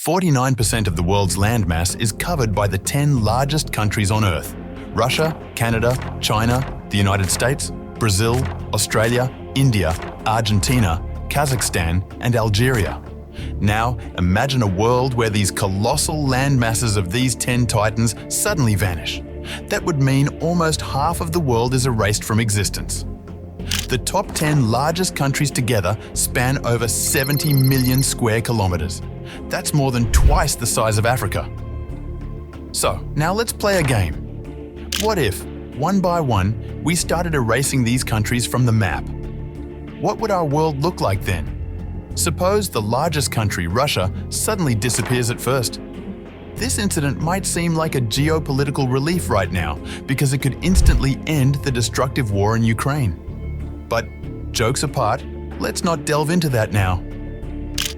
49% of the world's landmass is covered by the 10 largest countries on Earth: Russia, Canada, China, the United States, Brazil, Australia, India, Argentina, Kazakhstan, and Algeria. Now, imagine a world where these colossal land masses of these 10 titans suddenly vanish. That would mean almost half of the world is erased from existence. The top 10 largest countries together span over 70 million square kilometers. That's more than twice the size of Africa. So, now let's play a game. What if, one by one, we started erasing these countries from the map? What would our world look like then? Suppose the largest country, Russia, suddenly disappears at first. This incident might seem like a geopolitical relief right now because it could instantly end the destructive war in Ukraine. But, jokes apart, let's not delve into that now.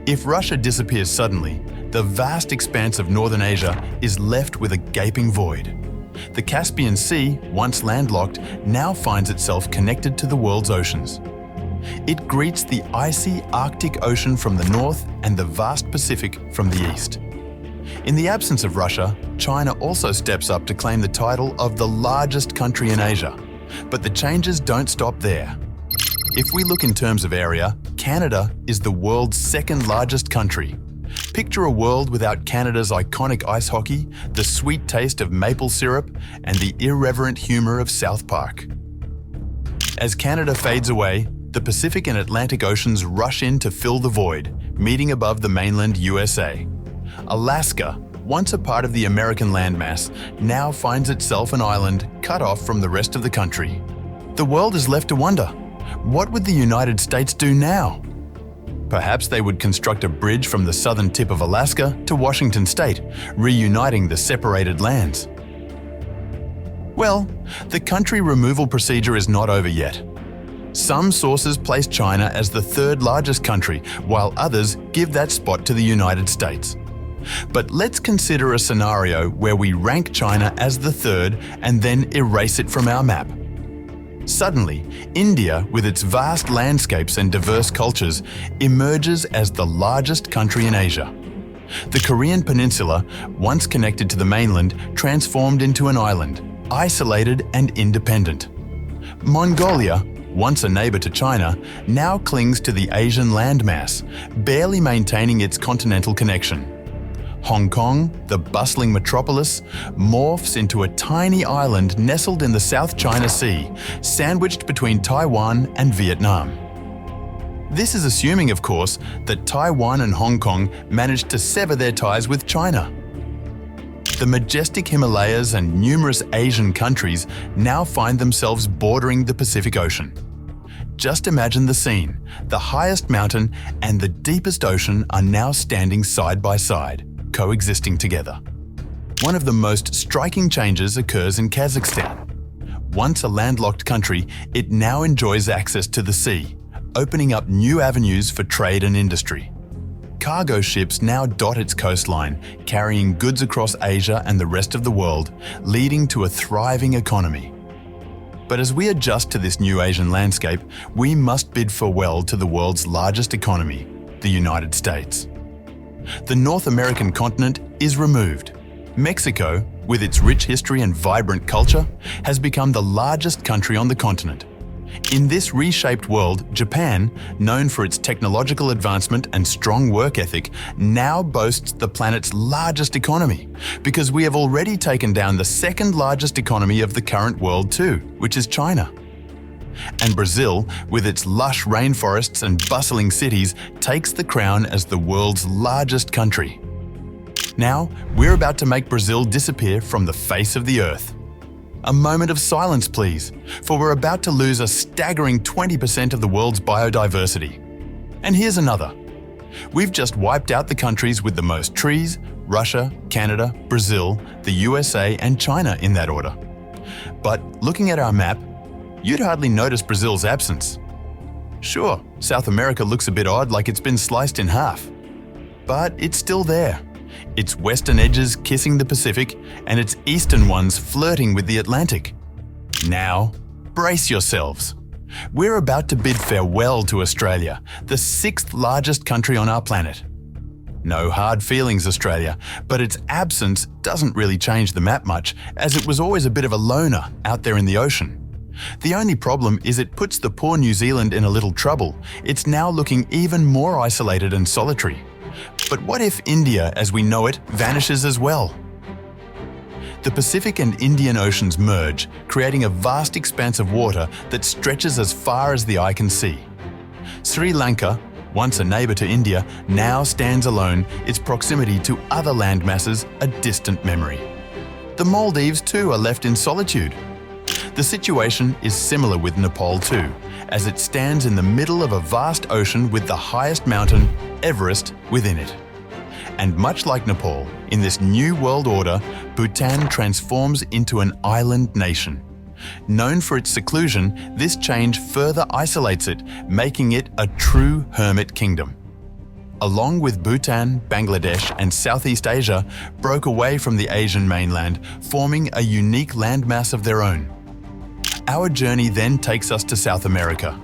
If Russia disappears suddenly, the vast expanse of Northern Asia is left with a gaping void. The Caspian Sea, once landlocked, now finds itself connected to the world's oceans. It greets the icy Arctic Ocean from the north and the vast Pacific from the east. In the absence of Russia, China also steps up to claim the title of the largest country in Asia. But the changes don't stop there. If we look in terms of area, Canada is the world's second largest country. Picture a world without Canada's iconic ice hockey, the sweet taste of maple syrup, and the irreverent humor of South Park. As Canada fades away, the Pacific and Atlantic Oceans rush in to fill the void, meeting above the mainland USA. Alaska, once a part of the American landmass, now finds itself an island cut off from the rest of the country. The world is left to wonder, what would the United States do now? Perhaps they would construct a bridge from the southern tip of Alaska to Washington State, reuniting the separated lands. Well, the country removal procedure is not over yet. Some sources place China as the third largest country, while others give that spot to the United States. But let's consider a scenario where we rank China as the third and then erase it from our map. Suddenly, India, with its vast landscapes and diverse cultures, emerges as the largest country in Asia. The Korean peninsula, once connected to the mainland, transformed into an island, isolated and independent. Mongolia, once a neighbor to China, now clings to the Asian landmass, barely maintaining its continental connection. Hong Kong, the bustling metropolis, morphs into a tiny island nestled in the South China Sea, sandwiched between Taiwan and Vietnam. This is assuming, of course, that Taiwan and Hong Kong managed to sever their ties with China. The majestic Himalayas and numerous Asian countries now find themselves bordering the Pacific Ocean. Just imagine the scene. The highest mountain and the deepest ocean are now standing side by side, coexisting together. One of the most striking changes occurs in Kazakhstan. Once a landlocked country, it now enjoys access to the sea, opening up new avenues for trade and industry. Cargo ships now dot its coastline, carrying goods across Asia and the rest of the world, leading to a thriving economy. But as we adjust to this new Asian landscape, we must bid farewell to the world's largest economy, the United States. The North American continent is removed. Mexico, with its rich history and vibrant culture, has become the largest country on the continent. In this reshaped world, Japan, known for its technological advancement and strong work ethic, now boasts the planet's largest economy, because we have already taken down the second largest economy of the current world too, which is China. And Brazil, with its lush rainforests and bustling cities, takes the crown as the world's largest country. Now, we're about to make Brazil disappear from the face of the earth. A moment of silence, please, for we're about to lose a staggering 20% of the world's biodiversity. And here's another. We've just wiped out the countries with the most trees: Russia, Canada, Brazil, the USA, and China in that order. But looking at our map, you'd hardly notice Brazil's absence. Sure, South America looks a bit odd, like it's been sliced in half. But it's still there. Its western edges kissing the Pacific and its eastern ones flirting with the Atlantic. Now, brace yourselves. We're about to bid farewell to Australia, the sixth largest country on our planet. No hard feelings, Australia, but its absence doesn't really change the map much, as it was always a bit of a loner out there in the ocean. The only problem is it puts the poor New Zealand in a little trouble. It's now looking even more isolated and solitary. But what if India, as we know it, vanishes as well? The Pacific and Indian Oceans merge, creating a vast expanse of water that stretches as far as the eye can see. Sri Lanka, once a neighbour to India, now stands alone, its proximity to other landmasses a distant memory. The Maldives too are left in solitude. The situation is similar with Nepal too, as it stands in the middle of a vast ocean with the highest mountain, Everest, within it. And much like Nepal, in this new world order, Bhutan transforms into an island nation. Known for its seclusion, this change further isolates it, making it a true hermit kingdom. Along with Bhutan, Bangladesh and Southeast Asia, broke away from the Asian mainland, forming a unique landmass of their own. Our journey then takes us to South America.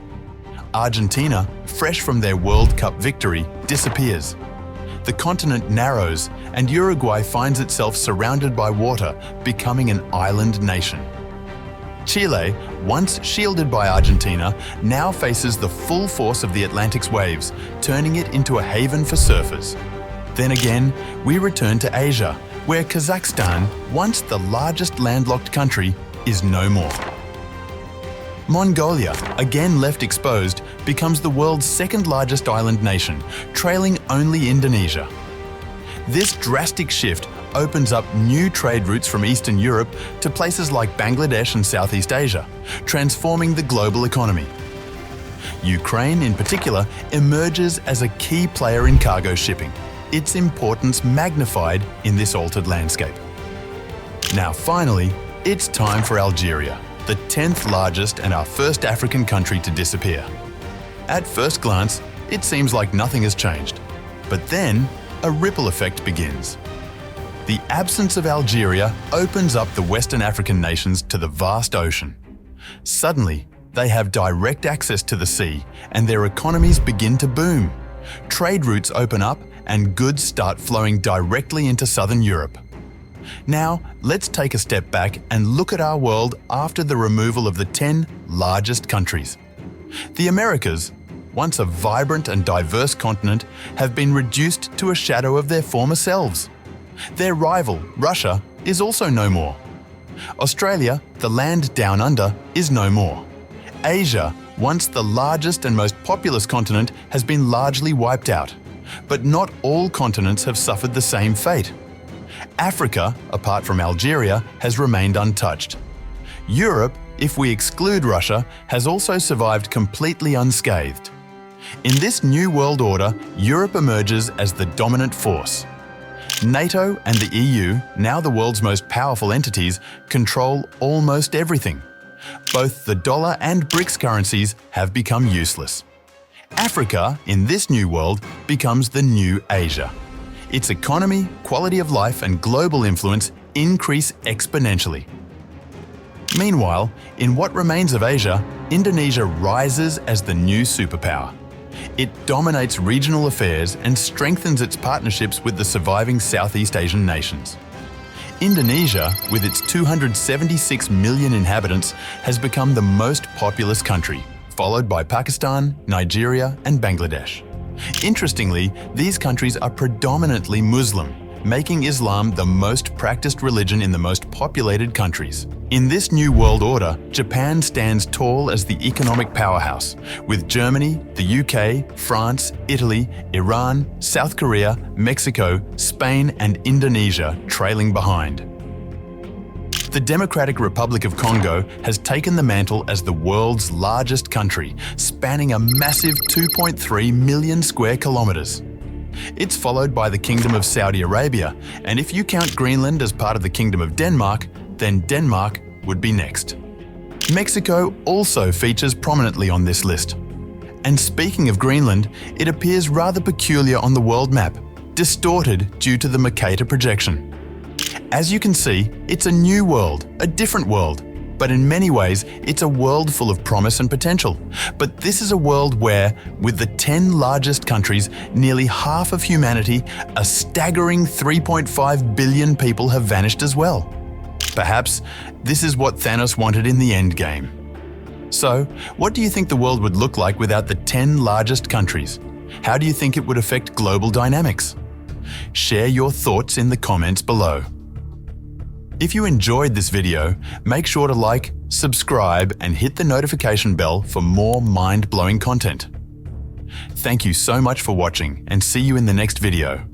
Argentina, fresh from their World Cup victory, disappears. The continent narrows, and Uruguay finds itself surrounded by water, becoming an island nation. Chile, once shielded by Argentina, now faces the full force of the Atlantic's waves, turning it into a haven for surfers. Then again, we return to Asia, where Kazakhstan, once the largest landlocked country, is no more. Mongolia, again left exposed, becomes the world's second largest island nation, trailing only Indonesia. This drastic shift opens up new trade routes from Eastern Europe to places like Bangladesh and Southeast Asia, transforming the global economy. Ukraine, in particular, emerges as a key player in cargo shipping, its importance magnified in this altered landscape. Now finally, it's time for Algeria, the 10th largest and our first African country to disappear. At first glance, it seems like nothing has changed. But then, a ripple effect begins. The absence of Algeria opens up the Western African nations to the vast ocean. Suddenly, they have direct access to the sea, and their economies begin to boom. Trade routes open up, and goods start flowing directly into southern Europe. Now, let's take a step back and look at our world after the removal of the 10 largest countries. The Americas, once a vibrant and diverse continent, have been reduced to a shadow of their former selves. Their rival, Russia, is also no more. Australia, the land down under, is no more. Asia, once the largest and most populous continent, has been largely wiped out. But not all continents have suffered the same fate. Africa, apart from Algeria, has remained untouched. Europe, if we exclude Russia, has also survived completely unscathed. In this new world order, Europe emerges as the dominant force. NATO and the EU, now the world's most powerful entities, control almost everything. Both the dollar and BRICS currencies have become useless. Africa, in this new world, becomes the new Asia. Its economy, quality of life and global influence increase exponentially. Meanwhile, in what remains of Asia, Indonesia rises as the new superpower. It dominates regional affairs and strengthens its partnerships with the surviving Southeast Asian nations. Indonesia, with its 276 million inhabitants, has become the most populous country, followed by Pakistan, Nigeria and Bangladesh. Interestingly, these countries are predominantly Muslim, making Islam the most practiced religion in the most populated countries. In this new world order, Japan stands tall as the economic powerhouse, with Germany, the UK, France, Italy, Iran, South Korea, Mexico, Spain and Indonesia trailing behind. The Democratic Republic of Congo has taken the mantle as the world's largest country, spanning a massive 2.3 million square kilometers. It's followed by the Kingdom of Saudi Arabia, and if you count Greenland as part of the Kingdom of Denmark, then Denmark would be next. Mexico also features prominently on this list. And speaking of Greenland, it appears rather peculiar on the world map, distorted due to the Mercator projection. As you can see, it's a new world, a different world, but in many ways, it's a world full of promise and potential. But this is a world where, with the 10 largest countries, nearly half of humanity, a staggering 3.5 billion people have vanished as well. Perhaps this is what Thanos wanted in the end game. So, what do you think the world would look like without the 10 largest countries? How do you think it would affect global dynamics? Share your thoughts in the comments below. If you enjoyed this video, make sure to like, subscribe, and hit the notification bell for more mind-blowing content. Thank you so much for watching, and see you in the next video.